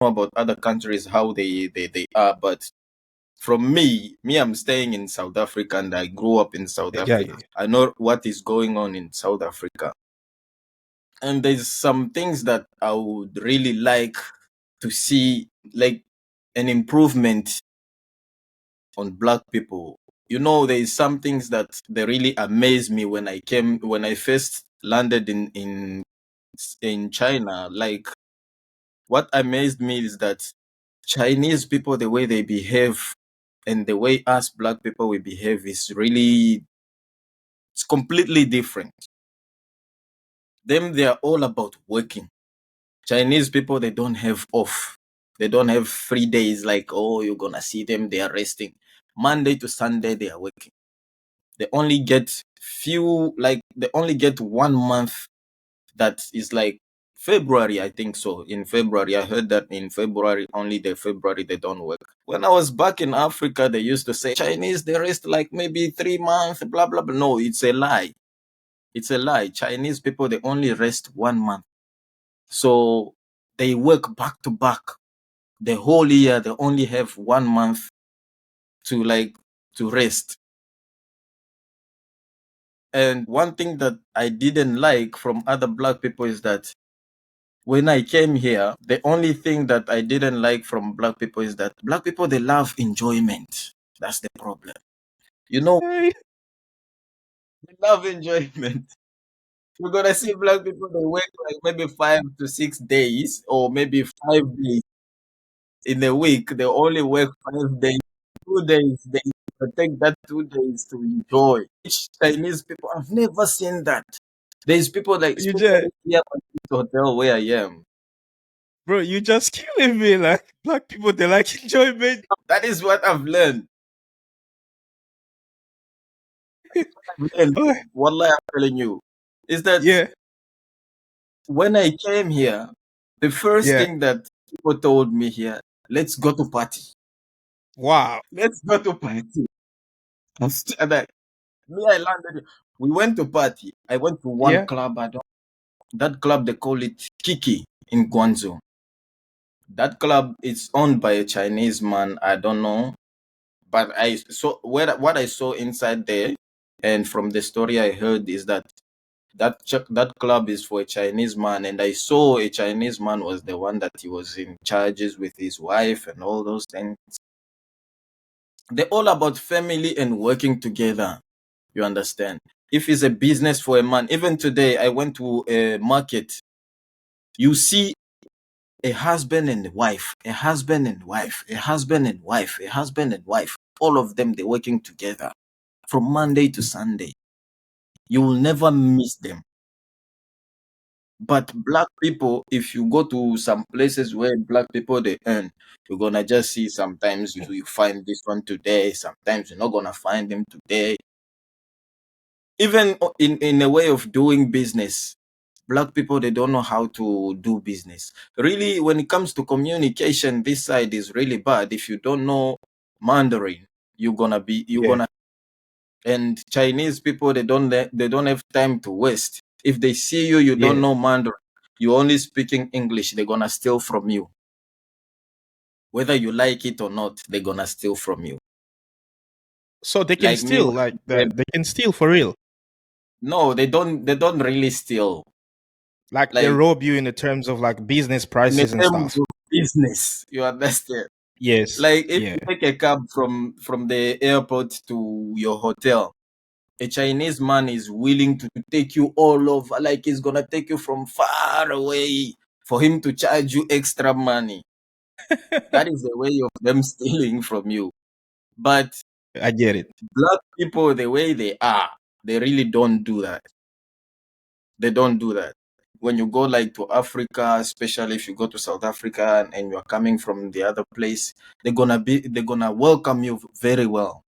know about other countries how they are, but from me, I'm staying in South Africa and I grew up in South Yeah, Africa. yeah. I know what is going on in South Africa. And there's some things that I would really like to see, like an improvement on black people. There's some things that they really amaze me when I first landed in China. Like, what amazed me is that Chinese people, the way they behave and the way us black people we behave is really, it's completely different. Them, they are all about working. Chinese people, they don't have off. They don't have 3 days like, oh, you're gonna see them, they are resting. Monday to Sunday, they are working. They only get they only get 1 month that is like February, I think so. In February, I heard that in February, only the February they don't work. When I was back in Africa, they used to say Chinese, they rest like maybe 3 months, blah, blah, blah. No, it's a lie. It's a lie. Chinese people, they only rest 1 month. So they work back to back. The whole year, they only have 1 month to rest. And one thing that I didn't like from other black people is that when I came here, the only thing that I didn't like from black people is that black people, they love enjoyment. That's the problem. Hey, They love enjoyment. You're gonna see black people, they work like maybe 5 to 6 days or maybe 5 days in a week. They only work 5 days, 2 days. They take that 2 days to enjoy. Chinese people, I've never seen that. There's people like, you just, especially here at this hotel where I am. bro, you just killing me. Like black people, they like enjoyment. That is what I've learned. I've learned. Oh, Wallah, I'm telling you, is that yeah, when I came here, the first yeah. thing that people told me here, let's go to party. Wow. Let's go to party. And I landed. We went to party. I went to one Yeah, club. That club, they call it Kiki in Guangzhou. That club is owned by a Chinese man. I don't know, but I saw what I saw inside there, and from the story I heard is that that club is for a Chinese man, and I saw a Chinese man was the one that he was in charges with his wife and all those things. They're all about family and working together. You understand? If it's a business for a man, even today I went to a market. You see a husband and wife, a husband and wife, a husband and wife, a husband and wife. All of them, they're working together from Monday to Sunday. You will never miss them. But black people, if you go to some places where black people they earn, you're gonna just see sometimes you find this one today, sometimes you're not gonna find them today. Even in a way of doing business, black people they don't know how to do business. Really, when it comes to communication, this side is really bad. If you don't know Mandarin, you're yeah, gonna and Chinese people they don't have time to waste. If they see you don't yeah. know Mandarin, you only speaking English, they're gonna steal from you. Whether you like it or not, they're gonna steal from you. So they can Like me, steal, when like I came, they can steal for real. no, they don't really steal. Like they Like rob you in the terms of like business in the prices and terms stuff. of business, you understand? Yes. Like if Yeah. you take a cab from the airport to your hotel, a Chinese man is willing to take you all over, like he's gonna take you from far away for him to charge you extra money. That is the way of them stealing from you. But I get it. black people, the way they are, they really don't do that. They don't do that. When you go like to Africa, especially if you go to South Africa and you're coming from the other place, they're gonna welcome you very well.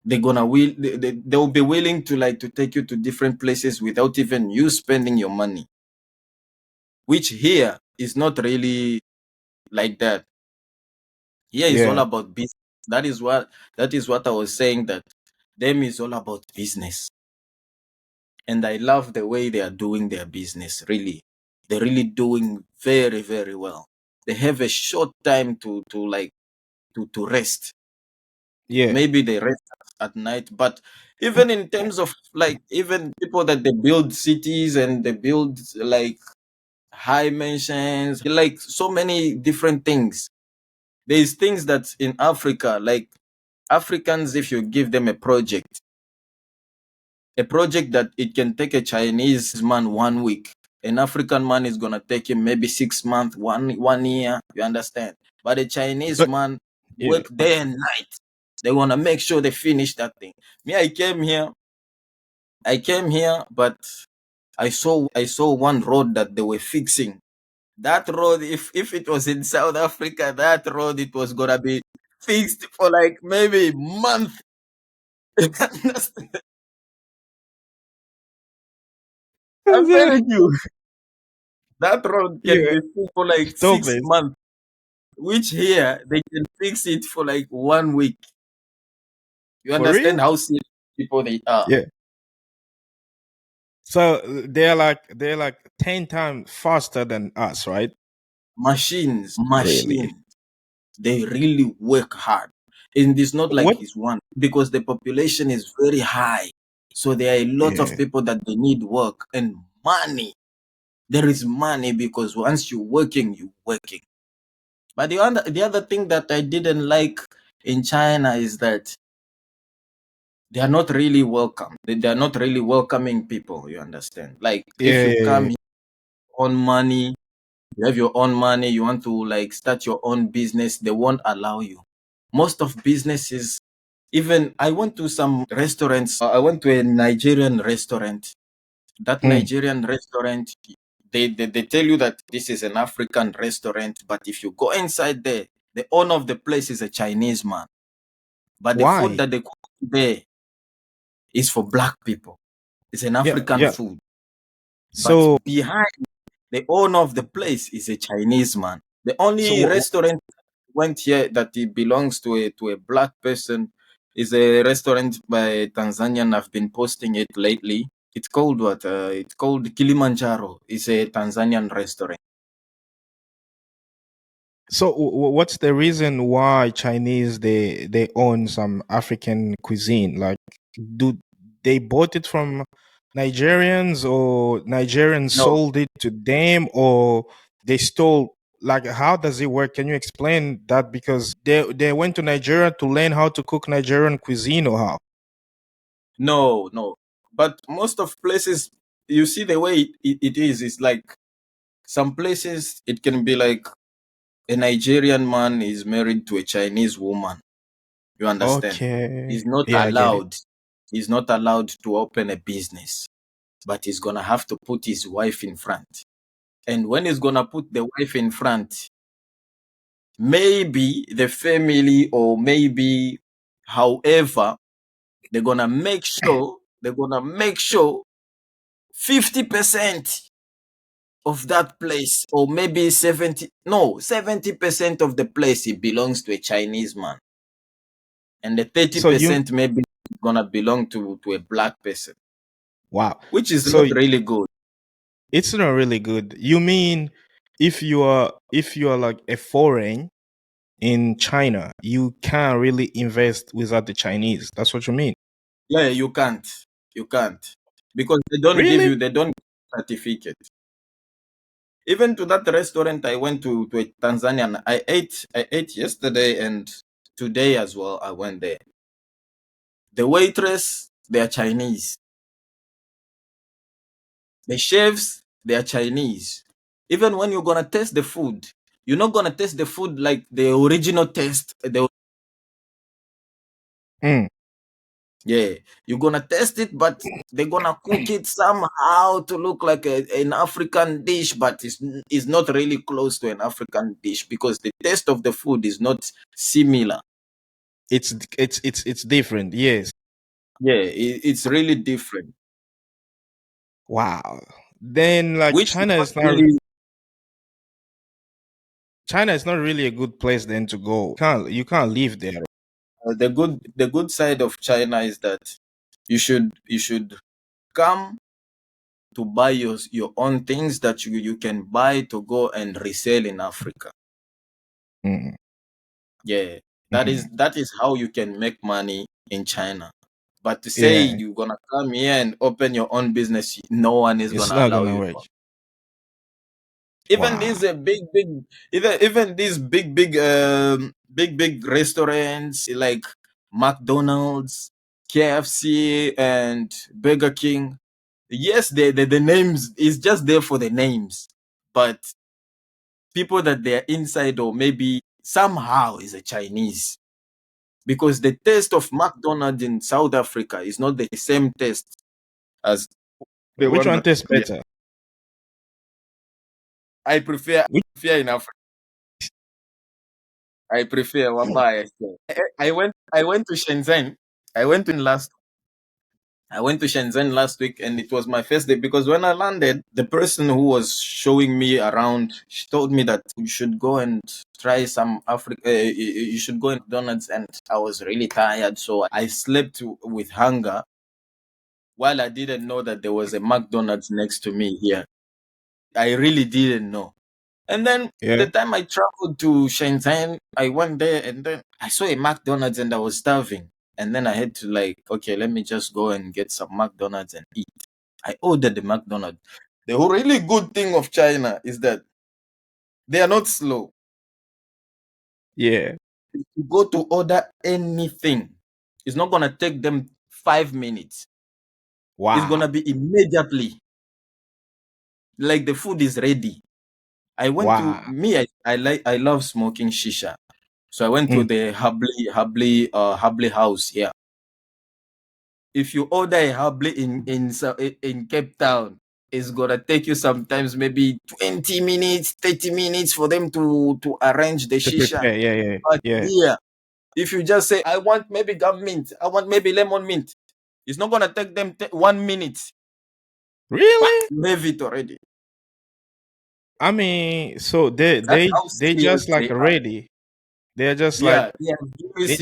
They'll be willing to like to take you to different places without even you spending your money, which here is not really like that. Here is all Yeah. about business. That is what I was saying, that them is all about business. And I love the way they are doing their business. Really, they're really doing very, very well. they have a short time to rest. Yeah. Maybe they rest at night, but even in terms of like even people that they build cities and they build like high mansions, like so many different things. There's things that in Africa, like Africans, if you give them a project that it can take a Chinese man 1 week, an African man is gonna take him maybe 6 months, 1 year. You understand? But a Chinese But man yeah. work day and night. They wanna make sure they finish that thing. Me, I came here, but I saw one road that they were fixing. That road, if it was in South Africa, that road it was gonna be fixed for like maybe a month. I'm telling you, that road can Yeah. be fixed for like Stop six it. months, which here they can fix it for like 1 week. You For understand real? how serious people they are. Yeah. So they're like 10 times faster than us, right? Really? Machines, they really work hard. And it's not like What? it's one because the population is very high. So there are a lot of Yeah. people that they need work and money. There is money because once you're working. But the other thing that I didn't like in China is that they are not really welcome. They are not really welcoming people. You understand? Like if Yeah, you yeah, come yeah. here on money, you have your own money, you want to like start your own business, they won't allow you. Most of businesses, even I went to some restaurants. I went to a Nigerian restaurant. That Hmm. Nigerian restaurant, they tell you that this is an African restaurant, but if you go inside there, the owner of the place is a Chinese man. But the food Why? that they cook there is for black people. It's an Yeah, African yeah. food. But So behind the owner of the place is a Chinese man. The so only restaurant went here that it belongs to a black person is a restaurant by Tanzanian. I've been posting it lately. It's called what? It's called Kilimanjaro. It's a Tanzanian restaurant. what's the reason why Chinese they own some African cuisine? Like, do they bought it from Nigerians, or Nigerians No, sold it to them, or they stole? Like, how does it work? Can you explain that? Because they went to Nigeria to learn how to cook Nigerian cuisine, or how? no, no. But most of places, you see the way it is. It's like some places it can be like a Nigerian man is married to a Chinese woman. You understand? Okay, He's not yeah, I get it. allowed. He's not allowed to open a business, but he's gonna have to put his wife in front. And when he's gonna put the wife in front, maybe the family or maybe however, they're gonna make sure 50% of that place, or maybe 70% of the place it belongs to a Chinese man. And the thirty So you percent maybe gonna belong to a black person, wow. which is So not really good. it's not really good. You mean if you are like a foreign in China, you can't really invest without the Chinese. That's what you mean. Yeah, you can't because they don't give Really? you, they don't give you certificate. Even to that restaurant I went to a Tanzanian, I ate yesterday and today as well. I went there. The waitress, they are Chinese. The chefs, they are Chinese. Even when you're gonna taste the food, you're not gonna taste the food like the original taste. Mm. Yeah, you're gonna taste it, but they're gonna cook it somehow to look like an African dish, but it's not really close to an African dish because the taste of the food is not similar. It's different. Yes. Yeah, it's really different, Wow. Then like which is not really China is not really a good place then to go. You can't live there. the good side of China is that you should come to buy your own things that you can buy to go and resell in Africa. Mm. Yeah, Mhm. that is how you can make money in China. But to say Yeah, you're gonna come here and open your own business, no one is it's gonna not allow gonna you work. to. Even Wow. these even these big restaurants like McDonald's, KFC, and Burger King. Yes, the names is just there for the names, but people that they're inside or maybe somehow is a Chinese, because the taste of McDonald's in South Africa is not the same taste as the Which one one that tastes here. better? I Which prefer in Africa. I prefer Wallahi. I went to Shenzhen. I went in last I went to Shenzhen last week, and it was my first day because when I landed, the person who was showing me around, she told me that you should go and try some Africa. You should go in McDonald's, and I was really tired, so I slept with hunger. While I didn't know that there was a McDonald's next to me here, I really didn't know. And then the yeah, time I traveled to Shenzhen, I went there and then I saw a McDonald's and I was starving. And then I had to like, okay, let me just go and get some McDonald's and eat. I ordered the McDonald's. The really good thing of China is that they are not slow. yeah. You go to order anything, it's not gonna take them 5 minutes. It's Wow, gonna be immediately. Like the food is ready. I went to wow. me. I love smoking shisha. So I went to Mm. the Habli house here. If you order a Habli in Cape Town, it's gonna take you sometimes maybe 20 minutes, 30 minutes for them to arrange the To shisha. prepare, yeah, yeah, But yeah. here, if you just say I want maybe gum mint, I want maybe lemon mint, it's not gonna take them 1 minute. But Really? you have it already. I mean, so they That's they how they serious just like they are. ready. They're just like Yeah, they are very they serious.